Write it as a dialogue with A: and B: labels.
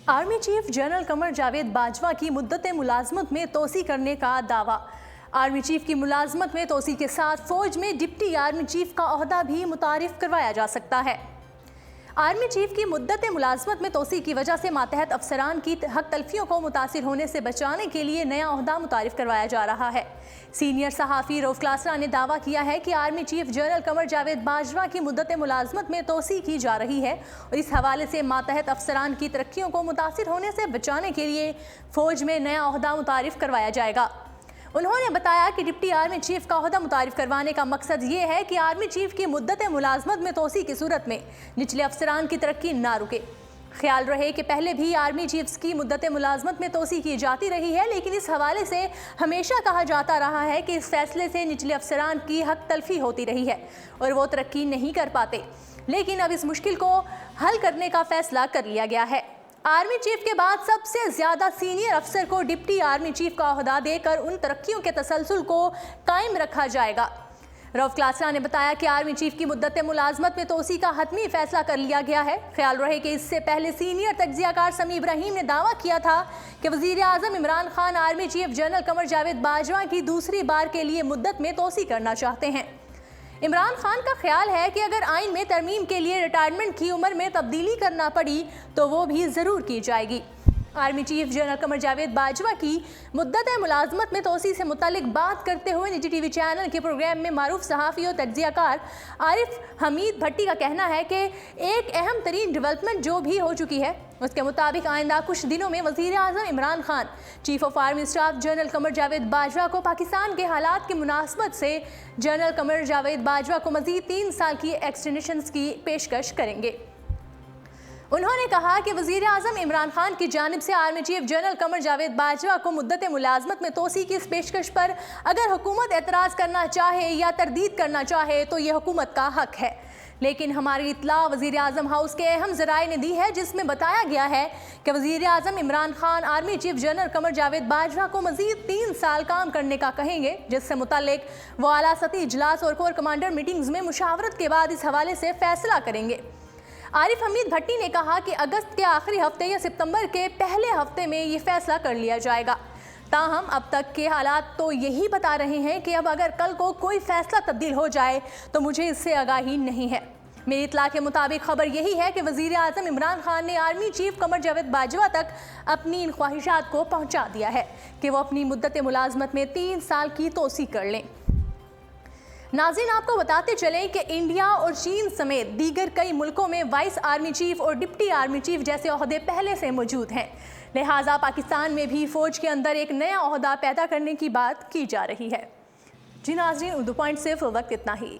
A: Army chief general Qamar Javed Bajwa की मुद्दत मुलाजमत में तोसी करने का दावा। आर्मी चीफ की मुलाजमत में तोसी के साथ फौज में डिप्टी आर्मी चीफ का ओहदा भी मुतारिफ करवाया जा सकता है। आर्मी चीफ की मुद्दत मुलाजमत में तोसी की वजह से मातहत अफसरान की हक तलफियों को मुतासिर होने से बचाने के लिए नया ओहदा मुतारिफ करवाया जा रहा है। सीनियर सहाफ़ी रऊफ क्लासरा ने दावा किया है कि army chief general Qamar Javed Bajwa की मुद्दत मुलाजमत में तोसी की जा रही है और इस हवाले से मातहत अफसरान की तरक्कियों को मुतासिर होने से बचाने के लिए फ़ौज में नया ओहदा मुतारिफ करवाया जाएगा। उन्होंने बताया कि डिप्टी आर्मी चीफ का ओहदा मुतारिफ करवाने का मकसद ये है कि आर्मी चीफ की मुद्दत मुलाजमत में तोसी की सूरत में निचले अफसरान की तरक्की ना रुके। ख्याल रहे कि पहले भी आर्मी चीफ्स की मुद्दत मुलाजमत में तोसी की जाती रही है, लेकिन इस हवाले से हमेशा कहा जाता रहा है कि इस फैसले से निचले अफसरान की हक तलफी होती रही है और वो तरक्की नहीं कर पाते, लेकिन अब इस मुश्किल को हल करने का फैसला कर लिया गया है। आर्मी चीफ के बाद सबसे ज्यादा सीनियर अफसर को डिप्टी आर्मी चीफ का ओहदा देकर उन तरक्कियों के तसलसल को कायम रखा जाएगा। रऊफ क्लासरा ने बताया कि आर्मी चीफ की मुद्दत मुलाजमत में तोसी का हतमी फैसला कर लिया गया है। ख्याल रहे कि इससे पहले सीनियर तज्जियाकार समी इब्राहिम ने दावा किया था कि वजीर आजम Imran Khan army chief general Qamar Javed Bajwa की दूसरी बार के लिए मुद्दत में तोसी करना चाहते हैं। इमरान खान का ख्याल है कि अगर आइन में तरमीम के लिए रिटायरमेंट की उम्र में तब्दीली करना पड़ी तो वो भी ज़रूर की जाएगी। Army chief general Qamar Javed Bajwa की मुद्दत मुलाजमत में तोसी से मुतालिक बात करते हुए निजी टीवी चैनल के प्रोग्राम में मारूफ सहाफ़ी और तज्जियाकार आरिफ हमीद भट्टी का कहना है कि एक अहम तरीन डेवलपमेंट जो भी हो चुकी है उसके मुताबिक आइंदा कुछ दिनों में वज़ीर आज़म Imran Khan chief of army staff general Qamar Javed Bajwa को पाकिस्तान के हालात की मुनासबत से जनरल कमर जावेद बाजवा को मज़ीद 3 साल की एक्सटेंशन की पेशकश करेंगे। उन्होंने कहा कि वज़ीर आज़म इमरान खान की जानिब से army chief general Qamar Javed Bajwa को मुद्दत मुलाजमत में तोसी की इस पेशकश पर अगर हुकूमत एतराज़ करना चाहे या तरदीद करना चाहे तो ये हुकूमत का हक है, लेकिन हमारी इत्तला वज़ीर आज़म हाउस के अहम ज़राए ने दी है जिसमें बताया गया है कि वज़ीर आज़म Imran Khan army chief general Qamar Javed Bajwa को मज़ीद 3 साल काम करने का कहेंगे, जिससे मुताल्लिक वो आला सतही इजलास और कोर कमांडर मीटिंग्स में मुशावरत के बाद इस हवाले से फैसला करेंगे। आरिफ हमीद भट्टी ने कहा कि अगस्त के आखिरी हफ्ते या सितंबर के पहले हफ्ते में ये फैसला कर लिया जाएगा। ताहम अब तक के हालात तो यही बता रहे हैं कि अब अगर कल को कोई फैसला तब्दील हो जाए तो मुझे इससे आगाही नहीं है। मेरी इत्तला के मुताबिक खबर यही है कि वज़ीर आज़म इमरान खान ने आर्मी चीफ कमर जावेद बाजवा तक अपनी इन ख्वाहिशात को पहुँचा दिया है कि वो अपनी मुद्दत मुलाजमत में 3 साल की तोसी कर लें। नाज़रीन, आपको बताते चलें कि इंडिया और चीन समेत दीगर कई मुल्कों में वाइस आर्मी चीफ और डिप्टी आर्मी चीफ जैसे ओहदे पहले से मौजूद हैं, लिहाजा पाकिस्तान में भी फ़ौज के अंदर एक नया ओहदा पैदा करने की बात की जा रही है। जी नाज़रीन, उर्दू पॉइंट से वक्त इतना ही।